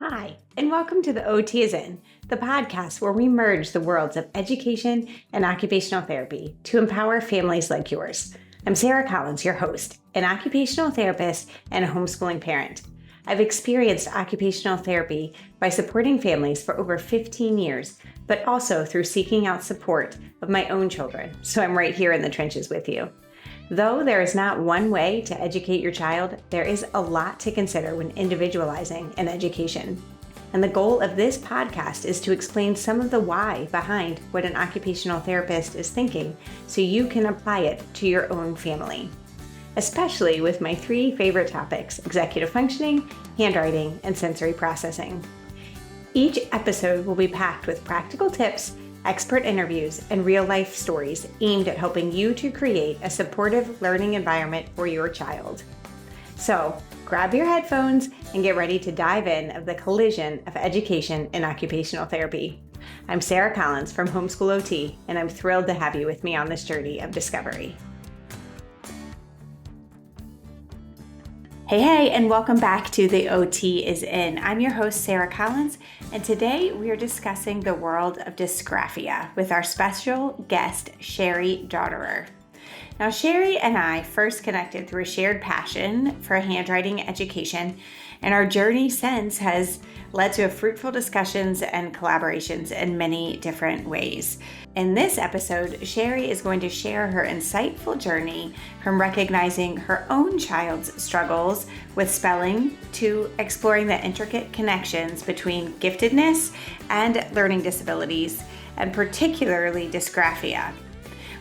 Hi, and welcome to the OT is In, the podcast where we merge the worlds of education and occupational therapy to empower families like yours. I'm Sarah Collins, your host, an occupational therapist and a homeschooling parent. I've experienced occupational therapy by supporting families for over 15 years, but also through seeking out support of my own children, so I'm right here in the trenches with you. Though there is not one way to educate your child, there is a lot to consider when individualizing an education. And the goal of this podcast is to explain some of the why behind what an occupational therapist is thinking so you can apply it to your own family. Especially with my three favorite topics: executive functioning, handwriting, and sensory processing. Each episode will be packed with practical tips, expert interviews, and real-life stories aimed at helping you to create a supportive learning environment for your child. So, grab your headphones and get ready to dive in of the collision of education and occupational therapy. I'm Sarah Collins from Homeschool OT, and I'm thrilled to have you with me on this journey of discovery. Hey, and welcome back to the OT is In. I'm your host, Sarah Collins, and today we are discussing the world of dysgraphia with our special guest, Cheri Dotterer. Now, Cheri and I first connected through a shared passion for handwriting education, and our journey since has led to fruitful discussions and collaborations in many different ways. In this episode, Cheri is going to share her insightful journey from recognizing her own child's struggles with spelling to exploring the intricate connections between giftedness and learning disabilities, and particularly dysgraphia.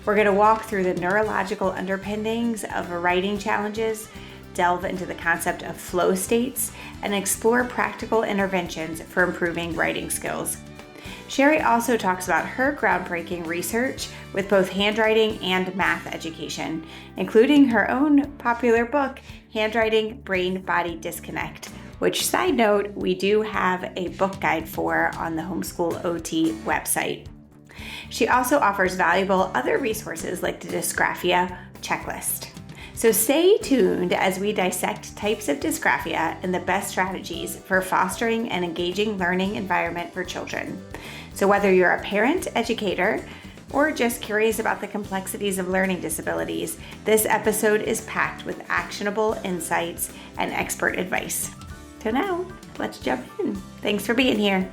We're going to walk through the neurological underpinnings of writing challenges, delve into the concept of flow states, and explore practical interventions for improving writing skills. Cheri also talks about her groundbreaking research with both handwriting and math education, including her own popular book, Handwriting, Brain-Body Disconnect, which, side note, we do have a book guide for on the Homeschool OT website. She also offers valuable other resources like the Dysgraphia checklist. So stay tuned as we dissect types of dysgraphia and the best strategies for fostering an engaging learning environment for children. So whether you're a parent, educator, or just curious about the complexities of learning disabilities, this episode is packed with actionable insights and expert advice. So now, let's jump in. Thanks for being here.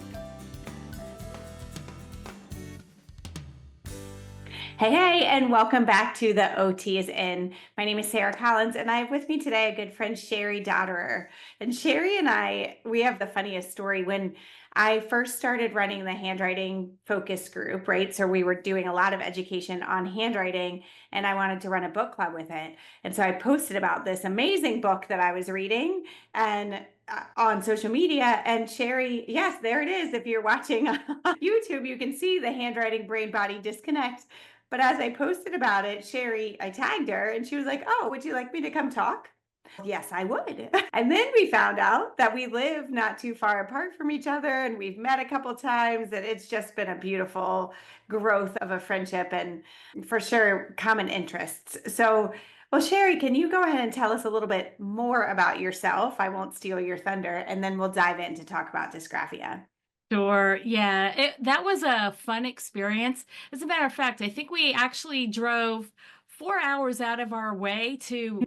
Hey, and welcome back to the OT is In. My name is Sarah Collins, and I have with me today a good friend, Cheri Dotterer. And Cheri and I, we have the funniest story. When I first started running the handwriting focus group, right? So we were doing a lot of education on handwriting, and I wanted to run a book club with it. And so I posted about this amazing book that I was reading and on social media, and Cheri, yes, there it is. If you're watching on YouTube, you can see the Handwriting Brain-Body Disconnect. But as I posted about it, Cheri, I tagged her and she was like, "Oh, would you like me to come talk?" Yes, I would. And then we found out that we live not too far apart from each other, and we've met a couple times, and it's just been a beautiful growth of a friendship and for sure common interests. So, well, Cheri, can you go ahead and tell us a little bit more about yourself? I won't steal your thunder, and then we'll dive in to talk about dysgraphia. Sure. Yeah, that was a fun experience. As a matter of fact, I think we actually drove 4 hours out of our way to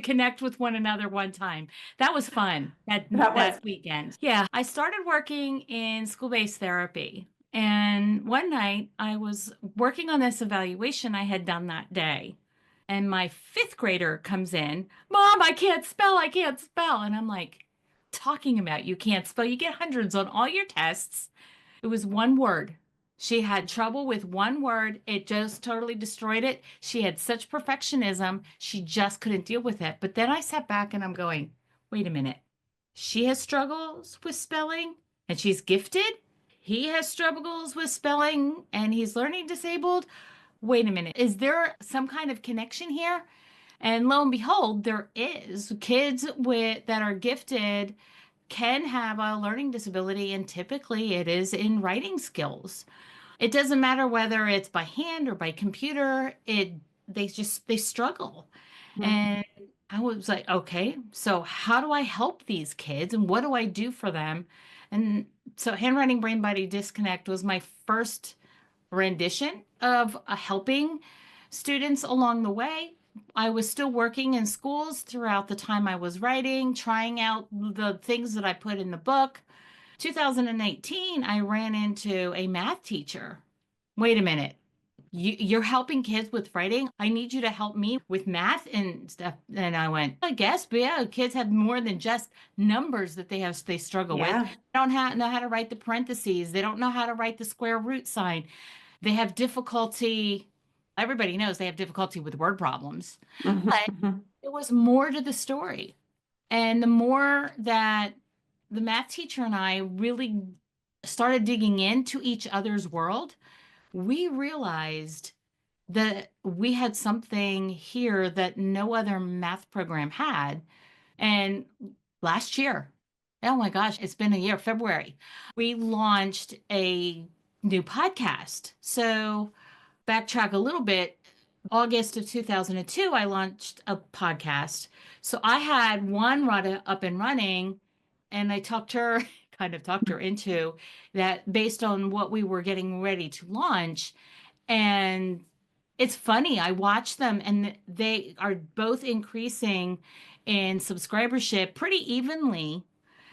connect with one another one time. That was fun. That That was that weekend. Yeah, I started working in school-based therapy, and one night I was working on this evaluation I had done that day. And my fifth grader comes in, "Mom, I can't spell, I can't spell." And I'm like, talking about you can't spell. You get hundreds on all your tests. It was one word. She had trouble with one word. It just totally destroyed it. She had such perfectionism. She just couldn't deal with it. But then I sat back and I'm going, wait a minute. She has struggles with spelling and she's gifted. He has struggles with spelling and he's learning disabled. Wait a minute. Is there some kind of connection here? And lo and behold, there is. Kids that are gifted can have a learning disability, and typically it is in writing skills. It doesn't matter whether it's by hand or by computer, they struggle. Mhm. And I was like, okay, so how do I help these kids and what do I do for them? And so Handwriting Brain Body Disconnect was my first rendition of helping students along the way. I was still working in schools throughout the time I was writing, trying out the things that I put in the book. 2018, I ran into a math teacher. Wait a minute. You're helping kids with writing. I need you to help me with math and stuff. And I went, I guess, but yeah, kids have more than just numbers that they struggle with. Yeah. They don't know how to write the parentheses. They don't know how to write the square root sign. They have difficulty. Everybody knows they have difficulty with word problems. But Mhm. there was more to the story. And the more that the math teacher and I really started digging into each other's world, we realized that we had something here that no other math program had. And last year, oh my gosh, it's been a year, February, we launched a new podcast. So, backtrack a little bit. August of 2002, I launched a podcast. So I had one up and running, and I talked her, kind of talked her into that based on what we were getting ready to launch. And it's funny, I watch them and they are both increasing in subscribership pretty evenly.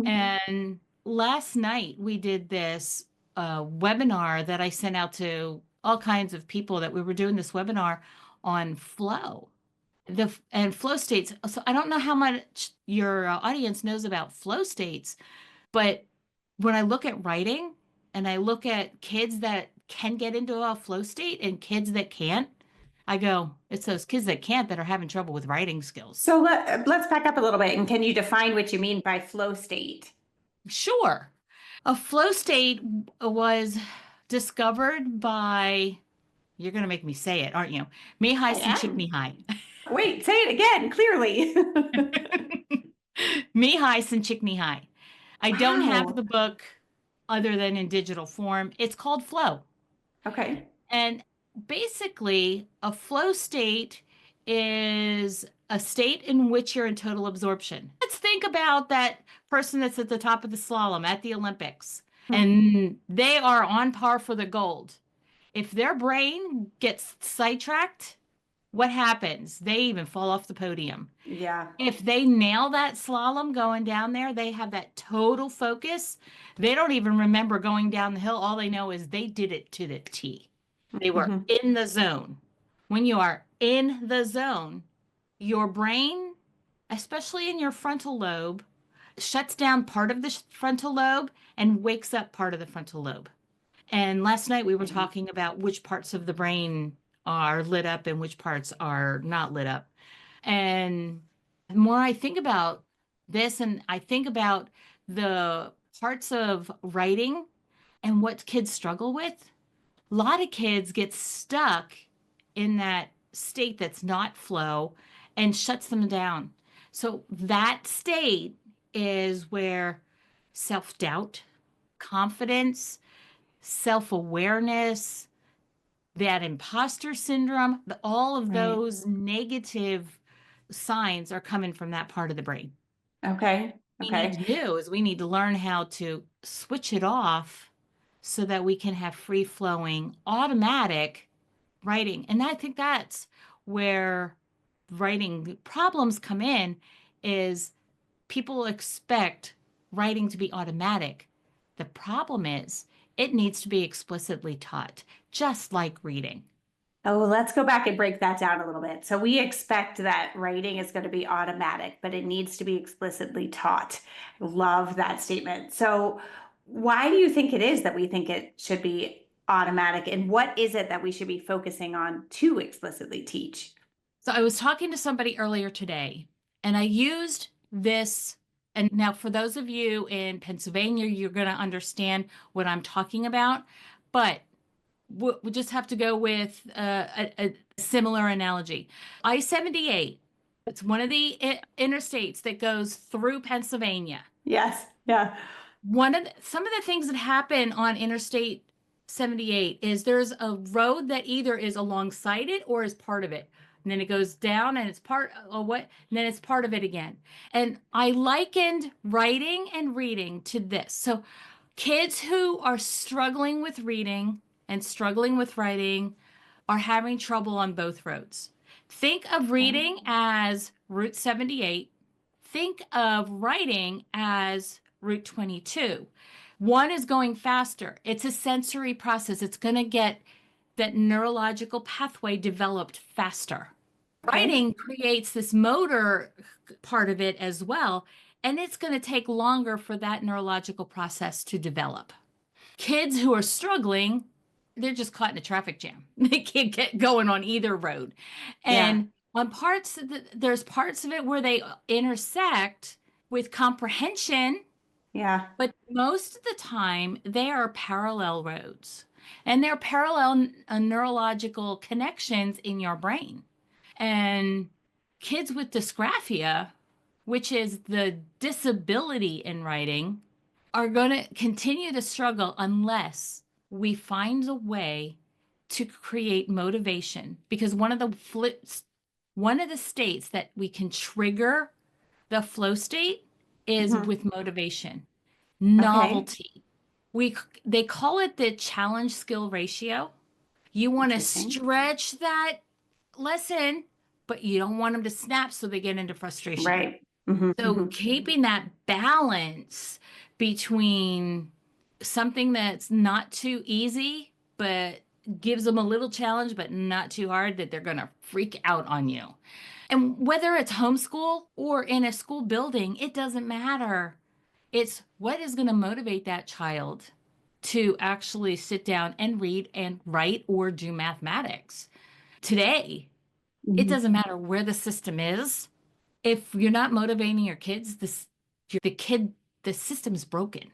And last night we did this webinar that I sent out to all kinds of people that we were doing this webinar on flow. And flow states. So I don't know how much your audience knows about flow states, but when I look at writing and I look at kids that can get into a flow state and kids that can't, I go, it's those kids that can't that are having trouble with writing skills. So let's back up a little bit. And can you define what you mean by flow state? Sure. A flow state was discovered by, you're going to make me say it, aren't you? I Mihai am. Csikszentmihalyi. Wait, say it again, clearly. Mihai Csikszentmihalyi. I don't have Wow. the book other than in digital form. It's called Flow. Okay. And basically, a flow state is a state in which you're in total absorption. Let's think about that person that's at the top of the slalom at the Olympics, Hmm. and they are on par for the gold. If their brain gets sidetracked, what happens? They even fall off the podium. Yeah. If they nail that slalom going down there, they have that total focus. They don't even remember going down the hill. All they know is they did it to the T. They were Hmm. in the zone. When you are in the zone, your brain, especially in your frontal lobe, shuts down part of the frontal lobe and wakes up part of the frontal lobe. And last night we were talking about which parts of the brain are lit up and which parts are not lit up. And the more I think about this and I think about the parts of writing and what kids struggle with, a lot of kids get stuck in that state that's not flow and shuts them down. So that state is where self-doubt, confidence, self-awareness, that imposter syndrome, all of Right. those negative signs are coming from that part of the brain. Okay. We need Okay. to do is we need to learn how to switch it off so that we can have free flowing, automatic writing. And I think that's where writing problems come in is people expect writing to be automatic. The problem is it needs to be explicitly taught, just like reading. Oh, let's go back and break that down a little bit. So we expect that writing is going to be automatic, but it needs to be explicitly taught. Love that statement. So why do you think it is that we think it should be automatic? And what is it that we should be focusing on to explicitly teach? So I was talking to somebody earlier today, and I used this. And now, for those of you in Pennsylvania, you're going to understand what I'm talking about. But we'll just have to go with a similar analogy. I-78, it's one of the interstates that goes through Pennsylvania. Yes. Yeah. Some of the things that happen on Interstate 78 is there's a road that either is alongside it or is part of it. and then it goes down and it's part of what, and then it's part of it again. And I likened writing and reading to this. So kids who are struggling with reading and struggling with writing are having trouble on both roads. Think of reading as Route 78. Think of writing as Route 22. One is going faster. It's a sensory process. It's going to get that neurological pathway developed faster. Okay. Writing creates this motor part of it as well, and it's going to take longer for that neurological process to develop. Kids who are struggling, they're just caught in a traffic jam. They can't get going on either road. Yeah. And on parts, there's parts of it where they intersect with comprehension, Yeah. but most of the time they are parallel roads. And they're parallel neurological connections in your brain. And kids with dysgraphia, which is the disability in writing, are going to continue to struggle unless we find a way to create motivation. Because one of the states that we can trigger the flow state is Hmm. with motivation, Okay. novelty. We They call it the challenge skill ratio. You want to Interesting. stretch that lesson, but you don't want them to snap so they get into frustration. Right. Hmm. So Hmm. keeping that balance between something that's not too easy, but gives them a little challenge, but not too hard that they're going to freak out on you. And whether it's homeschool or in a school building, it doesn't matter. It's what is going to motivate that child to actually sit down and read and write or do mathematics. Today, it Hmm. doesn't matter where the system is. If you're not motivating your kids, the kid, the system's broken.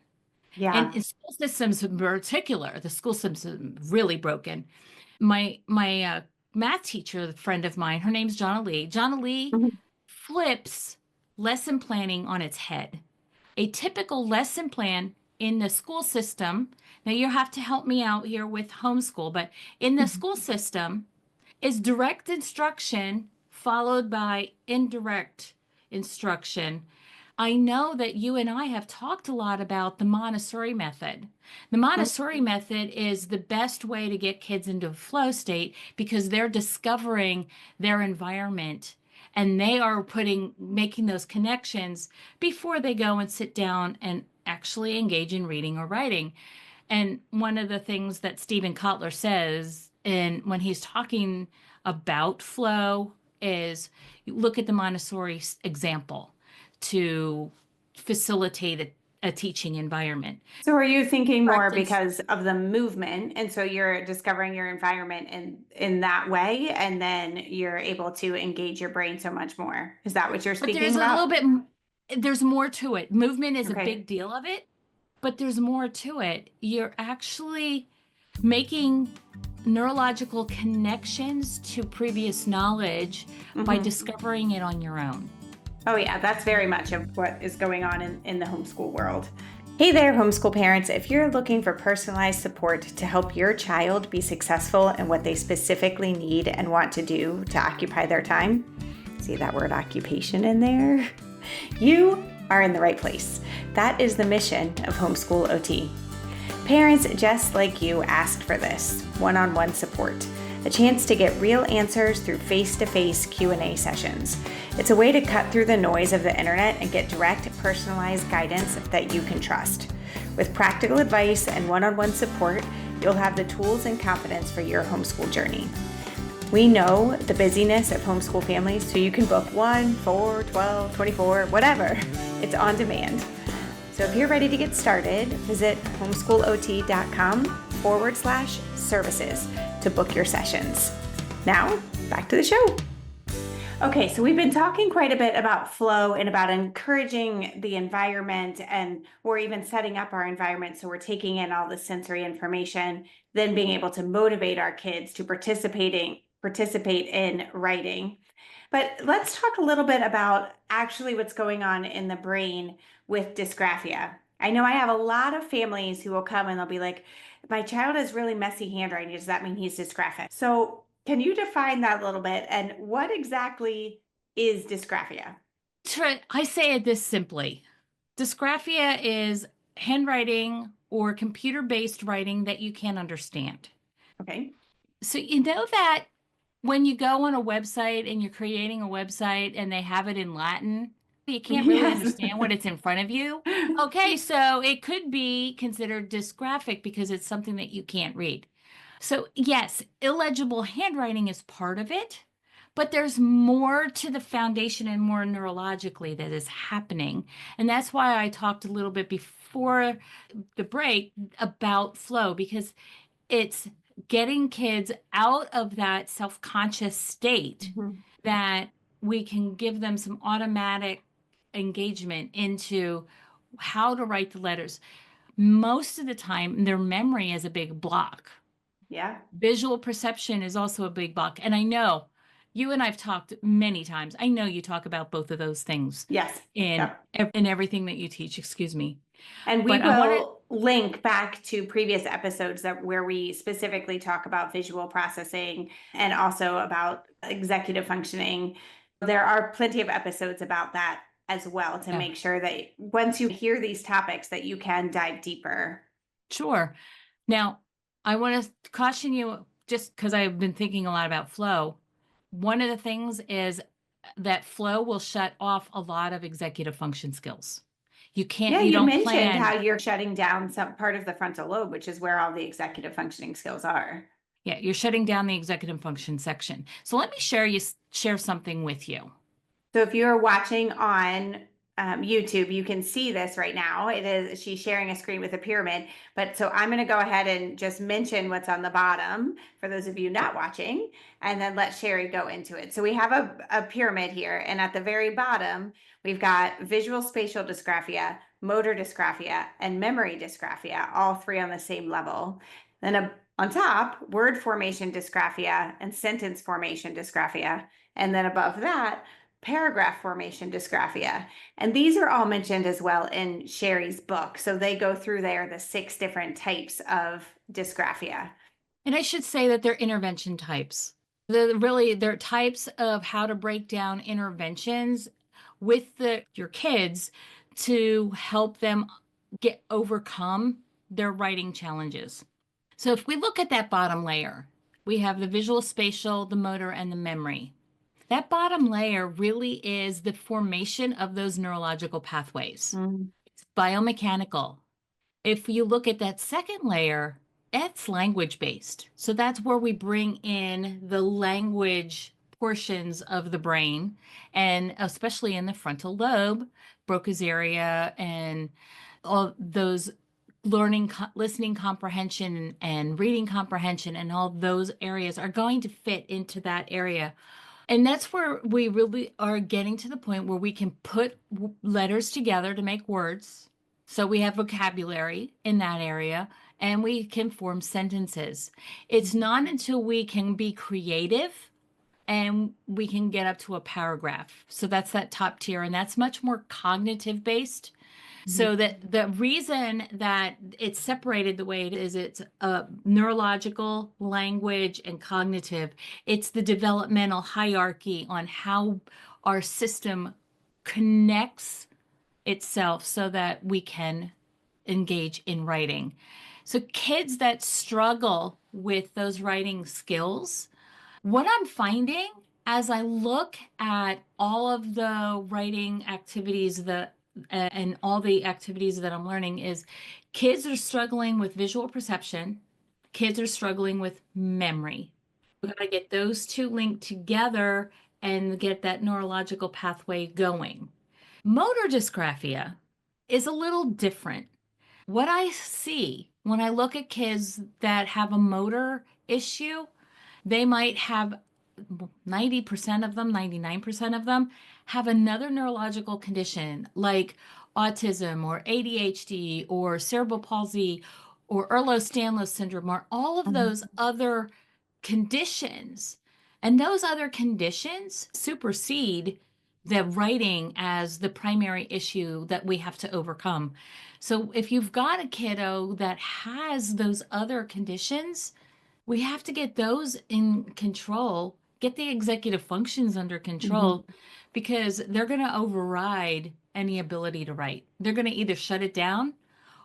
And Yeah. in school systems in particular, the school system's really broken. My math teacher, a friend of mine, her name's Jonna Lee. Jonna Lee Mhm. flips lesson planning on its head. A typical lesson plan in the school system, now you have to help me out here with homeschool, but in the Mhm. school system, is direct instruction followed by indirect instruction. I know that you and I have talked a lot about the Montessori method. The Montessori method is the best way to get kids into a flow state because they're discovering their environment and they are making those connections before they go and sit down and actually engage in reading or writing. And one of the things that Stephen Kotler says, and when he's talking about flow, is you look at the Montessori example to facilitate a teaching environment. So are you thinking more Practice. because of the movement, and so you're discovering your environment in that way, and then you're able to engage your brain so much more? Is that what you're But speaking there's a little about? bit, there's more to it. Movement is a Okay. big deal of it, but there's more to it. You're actually making neurological connections to previous knowledge by Hmm. discovering it on your own. Oh, yeah, that's very much of what is going on in the homeschool world. Hey there, homeschool parents. If you're looking for personalized support to help your child be successful in what they specifically need and want to do to occupy their time, see that word occupation in there? You are in the right place. That is the mission of Homeschool OT. Parents just like you asked for this, one-on-one support, a chance to get real answers through face-to-face Q&A sessions. It's a way to cut through the noise of the internet and get direct, personalized guidance that you can trust. With practical advice and one-on-one support, you'll have the tools and confidence for your homeschool journey. We know the busyness of homeschool families, so you can book 1, 4, 12, 24, whatever. It's on demand. So if you're ready to get started, visit homeschoolot.com/services to book your sessions. Now, back to the show. Okay, so we've been talking quite a bit about flow and about encouraging the environment, and or even setting up our environment so we're taking in all the sensory information, then being able to motivate our kids to participate in writing. But let's talk a little bit about actually what's going on in the brain with dysgraphia. I know I have a lot of families who will come and they'll be like, my child has really messy handwriting. Does that mean he's dysgraphic? So Can you define that a little bit? And what exactly is dysgraphia? I say it this simply. Dysgraphia is handwriting or computer-based writing that you can't understand. Okay. So you know that when you go on a website and you're creating a website and they have it in Latin, you can't really Yes. understand what it's in front of you. Okay, so it could be considered dysgraphic because it's something that you can't read. So, yes, illegible handwriting is part of it, but there's more to the foundation and more neurologically that is happening. And that's why I talked a little bit before the break about flow, because it's getting kids out of that self-conscious state Mhm. that we can give them some automatic engagement into how to write the letters. Most of the time, their memory is a big block. Yeah. Visual perception is also a big block. And I know you and I've talked many times. I know you talk about both of those things Yes. in Yep. in everything that you teach, excuse me. And we But I want to will link back to previous episodes that where we specifically talk about visual processing and also about executive functioning. There are plenty of episodes about that as well to yeah, make sure that once you hear these topics that you can dive deeper. sure. Now, I want to caution you just because I've been thinking a lot about flow. One of the things is that flow will shut off a lot of executive function skills. Yeah, You you don't mentioned how plan. you're shutting down some part of the frontal lobe, which is where all the executive functioning skills are. Yeah, you're shutting down the executive function section. So let me share something with you. So if you're watching on YouTube, you can see this right now. She's sharing a screen with a pyramid. But so I'm going to go ahead and just mention what's on the bottom for those of you not watching, and then let Cheri go into it. So we have a pyramid here, and at the very bottom, we've got visual spatial dysgraphia, motor dysgraphia, and memory dysgraphia, all three on the same level. Then on top, word formation dysgraphia and sentence formation dysgraphia. And then above that, paragraph formation dysgraphia. And these are all mentioned as well in Cheri's book. So they go through there the 6 different types of dysgraphia. And I should say that they're intervention types. They're types of how to break down interventions with your kids to help them get overcome their writing challenges. So if we look at that bottom layer, we have the visual spatial, the motor, and the memory. That bottom layer really is the formation of those neurological pathways. Mm. It's biomechanical. If you look at that second layer, that's language based. So that's where we bring in the language portions of the brain, and especially in the frontal lobe, Broca's area, and all those listening comprehension and reading comprehension, and all those areas are going to fit into that area. And that's where we really are getting to the point where we can put letters together to make words. So we have vocabulary in that area and we can form sentences. It's not until we can be creative and we can get up to a paragraph. So that's that top tier, and that's much more cognitive based. So that the reason that it's separated the way it is, it's neurological, language, and cognitive. It's the developmental hierarchy on how our system connects itself so that we can engage in writing. So kids that struggle with those writing skills, what I'm finding as I look at all of the writing activities and all the activities that I'm learning is kids are struggling with visual perception, kids are struggling with memory. We got to get those two linked together and get that neurological pathway going. Motor dysgraphia is a little different. What I see when I look at kids that have a motor issue, they might have 90% of them, 99% of them have another neurological condition like autism or ADHD or cerebral palsy or Ehlers-Danlos syndrome or all of those other conditions. And those other conditions supersede the writing as the primary issue that we have to overcome. So if you've got a kiddo that has those other conditions, We have to get those in control, get the executive functions under Hmm. control, because they're going to override any ability to write. They're going to either shut it down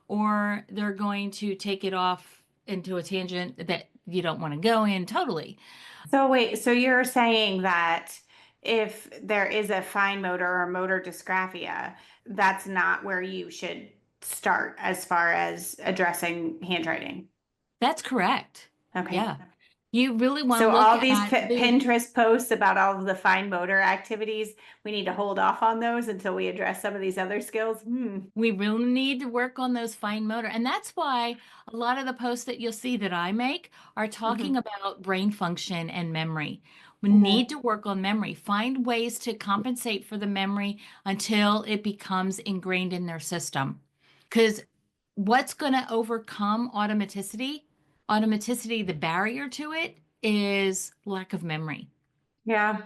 or they're going to take it off into a tangent that you don't want to go in totally. So wait, so you're saying that if there is a fine motor or motor dysgraphia, that's not where you should start as far as addressing handwriting. That's correct. Okay. Yeah. You really want to So look all these at the Pinterest posts about all of the fine motor activities, we need to hold off on those until we address some of these other skills. Hmm. We really need to work on those fine motor. And that's why a lot of the posts that you'll see that I make are talking Hmm. about brain function and memory. We need Hmm. to work on memory, find ways to compensate for the memory until it becomes ingrained in their system. Because what's going to overcome automaticity, the barrier to it is lack of memory. Yeah.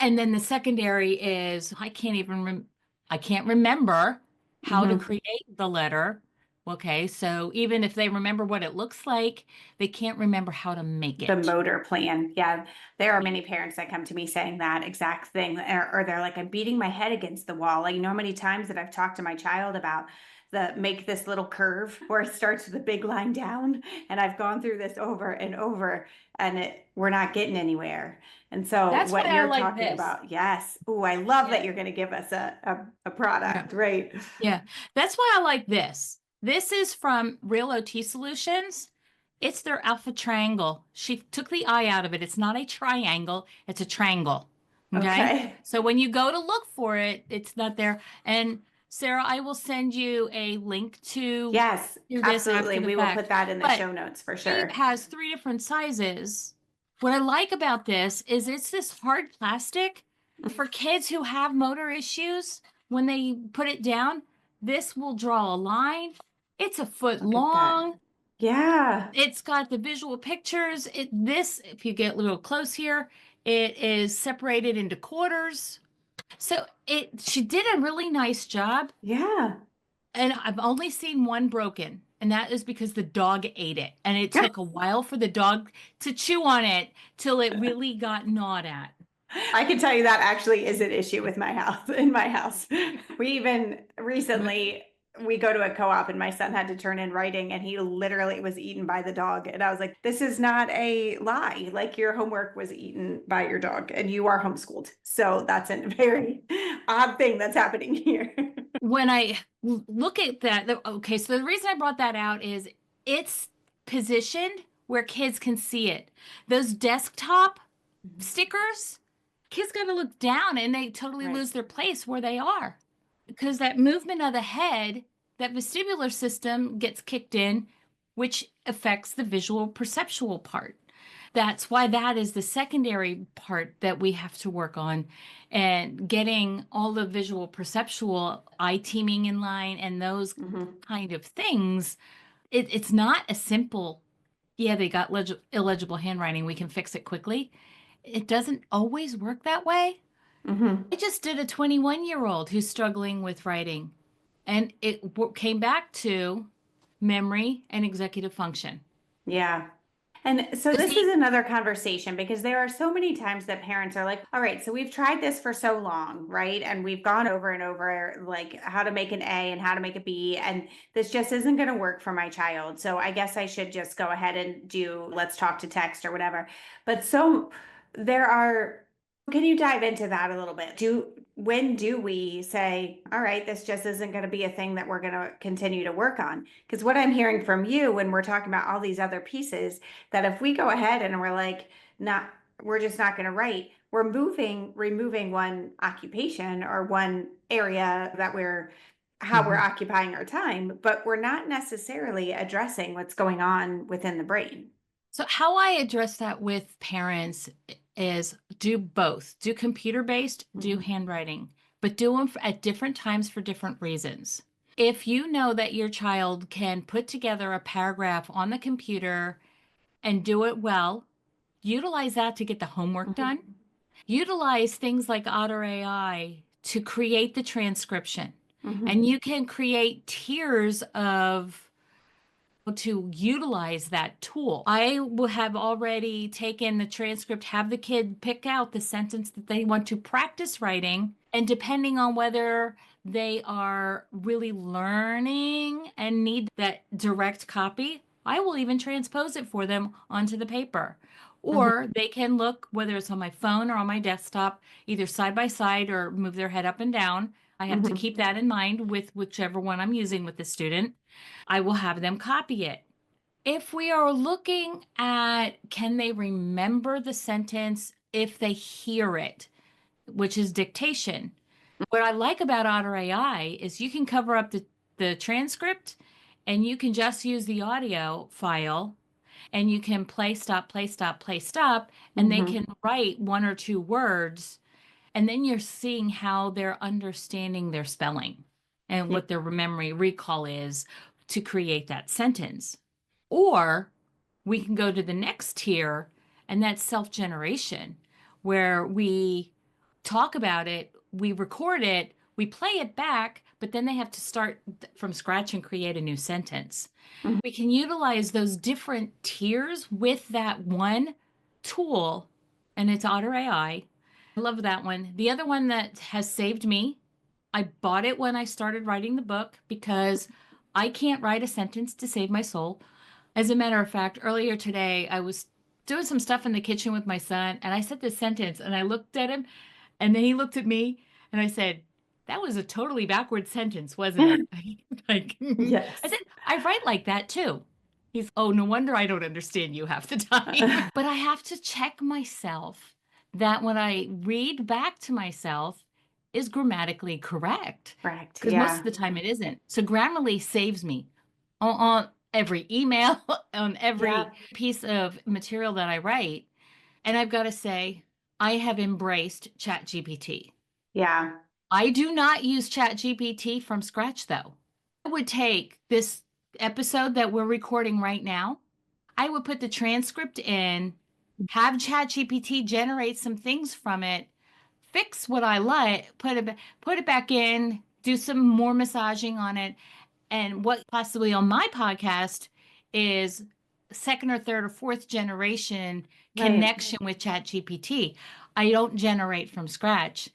And then the secondary is I can't remember how to Hmm. create the letter. Okay, so even if they remember what it looks like, they can't remember how to make The it. motor plan. Yeah. There are many parents that come to me saying that exact thing, or they're like, I'm beating my head against the wall. Like, you know how many times that I've talked to my child about the make this little curve where it starts with a big line down. And I've gone through this over and over, and we're not getting anywhere. And so That's why what I you're like talking this. about, yes. Oh, I love that Yeah. you're going to give us a Yeah. product, right? Yeah. That's why I like this. This is from Real OT Solutions. It's their alpha triangle. She took the I out of it. It's not a triangle, it's a triangle. Okay. Okay. So when you go to look for it, it's not there. And Sarah, I will send you a link Yes, to this after absolutely. the We will put fact. that in the But show notes for she sure. has three different sizes. What I like about this is it's this hard plastic for kids who have motor issues. When they put it down, this will draw a line. It's a foot Look at that. long. Yeah. It's got the visual pictures. If you get a little close here, it is separated into quarters. So she did a really nice job. Yeah. And I've only seen one broken, and that is because the dog ate it. And it took a while for the dog to chew on it till it really got gnawed at. I can tell you that actually is an issue with my house, in my house. We even recently we go to a co-op and my son had to turn in writing and he literally was eaten by the dog. And I was like, this is not a lie. Like your homework was eaten by your dog and you are homeschooled. So that's a very odd thing that's happening here. When I look at that, okay, so the reason I brought that out is it's positioned where kids can see it. Those desktop stickers, kids got to look down and they totally Right. lose their place where they are. Because that movement of the head, that vestibular system gets kicked in, which affects the visual perceptual part. That's why that is the secondary part that we have to work on and getting all the visual perceptual eye teaming in line and those Hmm. kind of things. It's not a simple, yeah, they got illegible handwriting, we can fix it quickly. It doesn't always work that way. Hmm. I just did a 21-year-old who's struggling with writing, and it came back to memory and executive function. Yeah. And so Because this is he, another conversation because there are so many times that parents are like, all right, so we've tried this for so long, right? And we've gone over and over like how to make an A and how to make a B, and this just isn't going to work for my child. So I guess I should just go ahead and do let's talk to text or whatever. But so there are, can you dive into that a little bit? When do we say, all right, this just isn't going to be a thing that we're going to continue to work on? Because what I'm hearing from you when we're talking about all these other pieces, that if we go ahead and we're like, not, we're just not going to write, we're removing one occupation or one area that how we're Mhm. occupying our time, but we're not necessarily addressing what's going on within the brain. So how I address that with parents is do both. Do computer-based, do Mhm. handwriting, but do them at different times for different reasons. If you know that your child can put together a paragraph on the computer and do it well, utilize that to get the homework done. Mhm. Utilize things like Otter AI to create the transcription. And Mhm. you can create tiers of to utilize that tool. I will have already taken the transcript, have the kid pick out the sentence that they want to practice writing. And depending on whether they are really learning and need that direct copy, I will even transpose it for them onto the paper. Mhm. Or they can look, whether it's on my phone or on my desktop, either side by side or move their head up and down. I have to Mhm. keep that in mind with whichever one I'm using with the student. I will have them copy it. If we are looking at can they remember the sentence if they hear it, which is dictation. What I like about Otter AI is you can cover up the transcript and you can just use the audio file and you can play, stop, play, stop, play, stop, and they Mhm. can write one or two words. And then you're seeing how they're understanding their spelling and Yeah. what their memory recall is to create that sentence. Or we can go to the next tier, and that's self generation, where we talk about it, we record it, we play it back, but then they have to start from scratch and create a new sentence. Mhm. We can utilize those different tiers with that one tool, and it's Otter AI. I love that one. The other one that has saved me, I bought it when I started writing the book because I can't write a sentence to save my soul. As a matter of fact, earlier today, I was doing some stuff in the kitchen with my son, and I said this sentence, and I looked at him, and then he looked at me, and I said, "That was a totally backward sentence, wasn't it?" Like, I Yes. said, "I write like that too." He's, "Oh, no wonder I don't understand you half the time." But I have to check myself that when I read back to myself is grammatically correct, Correct. because most of Yeah. the time it isn't. So Grammarly saves me on every email, on Yeah. every piece of material that I write. And I've got to say, I have embraced ChatGPT. Yeah. I do not use ChatGPT from scratch, though. I would take this episode that we're recording right now, I would put the transcript in, have ChatGPT generate some things from it, fix what I like, put it back in, do some more massaging on it, and what possibly on my podcast is second or third or fourth generation Right. connection with ChatGPT. I don't generate from scratch.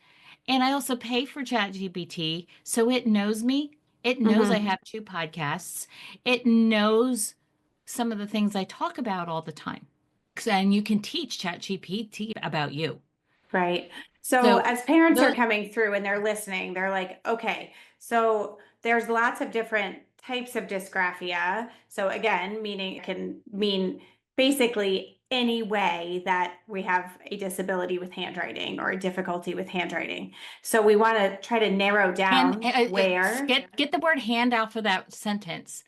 And I also pay for ChatGPT, so it knows me. It knows I Mhm. have two podcasts. It knows some of the things I talk about all the time. And you can teach ChatGPT about you. Right. So So as parents are those coming through and they're listening, they're like, okay, so there's lots of different types of dysgraphia. So again, meaning it can mean basically any way that we have a disability with handwriting or a difficulty with handwriting. So we want to try to narrow hand down where get the word hand out for that sentence.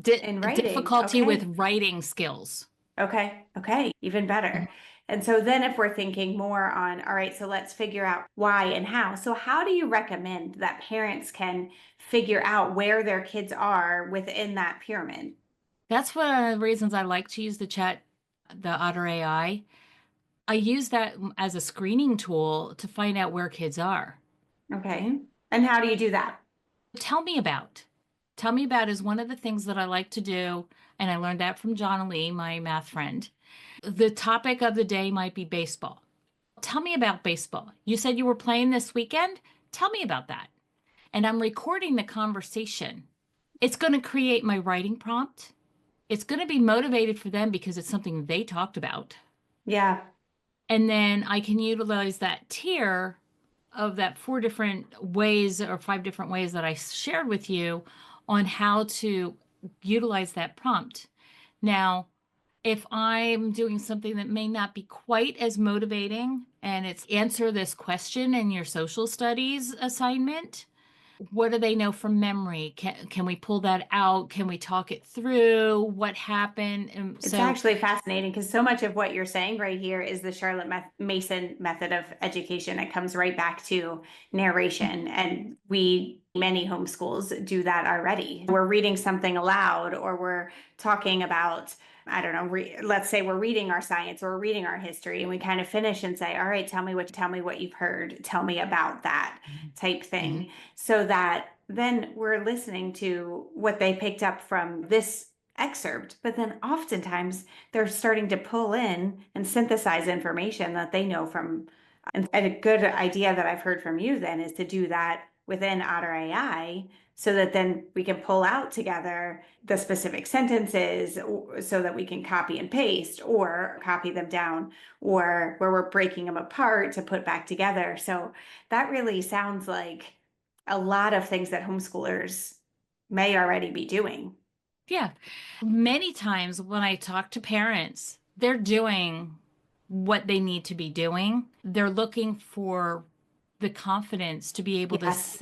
in writing. Difficulty with Okay. writing skills. Okay. Okay. Even better. And so then if we're thinking more on, all right, so let's figure out why and how. So how do you recommend that parents can figure out where their kids are within that pyramid? That's one of the reasons I like to use the Otter AI. I use that as a screening tool to find out where kids are. Okay. And how do you do that? Tell me about. Tell me about is one of the things that I like to do, and I learned that from John Lee, my math friend. The topic of the day might be baseball. Tell me about baseball. You said you were playing this weekend? Tell me about that. And I'm recording the conversation. It's going to create my writing prompt. It's going to be motivated for them because it's something they talked about. Yeah. And then I can utilize that tier of that four different ways or five different ways that I shared with you on how to utilize that prompt. Now, if I'm doing something that may not be quite as motivating and it's answer this question in your social studies assignment, what do they know from memory? Can we pull that out? Can we talk it through? What happened? And It's so actually fascinating because so much of what you're saying right here is the Mason method of education. It comes right back to narration. And many homeschools do that already. We're reading something aloud or we're talking about, I don't know, let's say we're reading our science or we're reading our history and we kind of finish and say, all right, tell me what you've heard. Tell me about that type Mhm. thing. So that then we're listening to what they picked up from this excerpt, but then oftentimes they're starting to pull in and synthesize information that they know from. And a good idea that I've heard from you then is to do that within Otter AI so that then we can pull out together the specific sentences so that we can copy and paste or copy them down or where we're breaking them apart to put back together. So that really sounds like a lot of things that homeschoolers may already be doing. Yeah. Many times when I talk to parents, they're doing what they need to be doing. They're looking for the confidence to be able to Yes,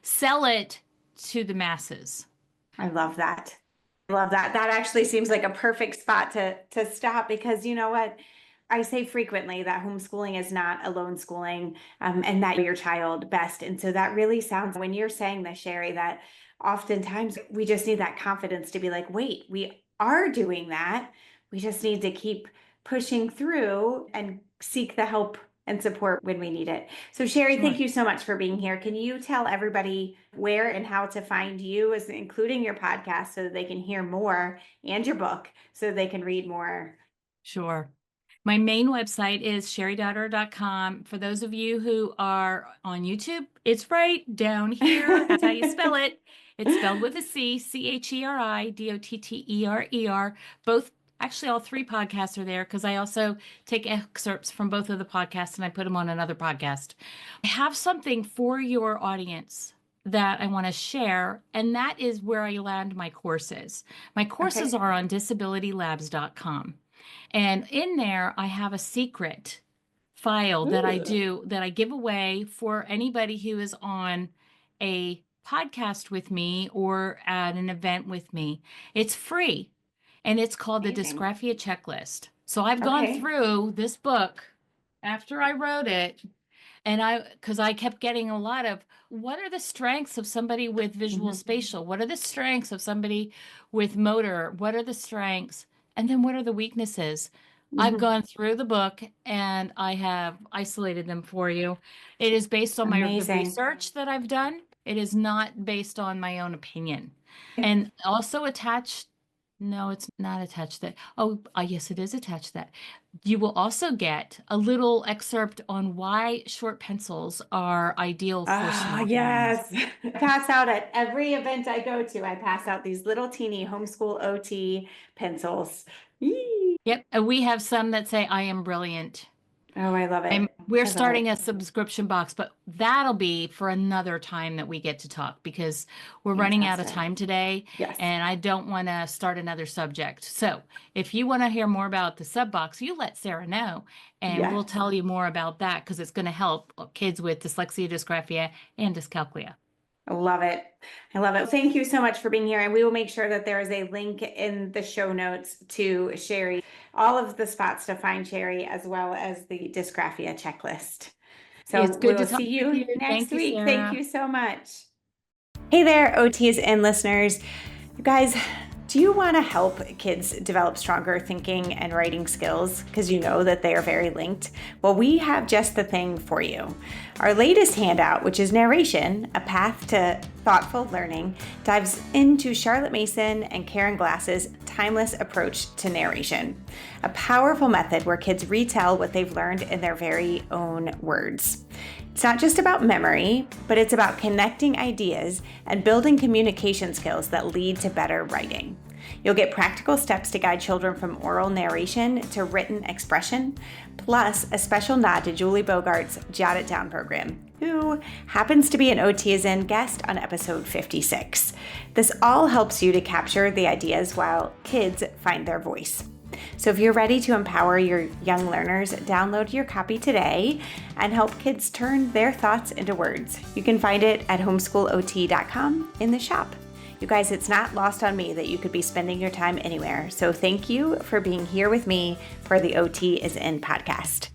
sell it to the masses. I love that. I love that. That actually seems like a perfect spot to stop because you know what? I say frequently that homeschooling is not alone schooling, and that your child best. And so that really sounds, when you're saying this, Cheri, that oftentimes we just need that confidence to be like, wait, we are doing that. We just need to keep pushing through and seek the help and support when we need it. So Cheri, Sure. thank you so much for being here. Can you tell everybody where and how to find you, as including your podcast, so that they can hear more, and your book so they can read more? Sure. My main website is cheridotterer.com. For those of you who are on YouTube, it's right down here. That's how you spell it. It's spelled with a C, CHERI, DOTTERER. Both, actually, all three podcasts are there because I also take excerpts from both of the podcasts and I put them on another podcast. I have something for your audience that I want to share, and that is where I land my courses. My courses Okay. are on disabilitylabs.com. And in there, I have a secret file that I Ooh, do that I give away for anybody who is on a podcast with me or at an event with me. It's free and it's called the amazing. Dysgraphia Checklist. So I've gone Okay. through this book after I wrote it, and because I kept getting a lot of, what are the strengths of somebody with visual Mhm. spatial? What are the strengths of somebody with motor? What are the strengths? And then what are the weaknesses? I've Mhm. gone through the book and I have isolated them for you. It is based on the Amazing. research that I've done. It is not based on my own opinion. And also attached, no, it's not attached that. Oh, yes, it is attached that. You will also get a little excerpt on why short pencils are ideal for Ah, small hands. yes. I pass out at every event I go to. I pass out these little teeny homeschool OT pencils. Yee. Yep, and we have some that say, I am brilliant. Oh, I love it. We're I love starting it. a subscription box, but that'll be for another time that we get to talk because we're running out of Fantastic. time today Yes. and I don't want to start another subject. So if you want to hear more about the sub box, you let Sarah know and we'll Yes. tell you more about that because it's going to help kids with dyslexia, dysgraphia, and dyscalculia. I love it. I love it. Thank you so much for being here. And we will make sure that there is a link in the show notes to Cheri, all of the spots to find Cheri, as well as the dysgraphia checklist. So It's good to we'll talk see with you you. next Thank you, week. Thank Sarah. you so much. Hey there, OTs and listeners. You guys, do you want to help kids develop stronger thinking and writing skills because you know that they are very linked? Well, we have just the thing for you. Our latest handout, which is Narration, A Path to Thoughtful Learning, dives into Charlotte Mason and Karen Glass's timeless approach to narration, a powerful method where kids retell what they've learned in their very own words. It's not just about memory, but it's about connecting ideas and building communication skills that lead to better writing. You'll get practical steps to guide children from oral narration to written expression, plus a special nod to Julie Bogart's Jot It Down program, who happens to be an OT-as-in guest on episode 56. This all helps you to capture the ideas while kids find their voice. So if you're ready to empower your young learners, download your copy today and help kids turn their thoughts into words. You can find it at homeschoolot.com in the shop. You guys, it's not lost on me that you could be spending your time anywhere. So thank you for being here with me for the OT is In podcast.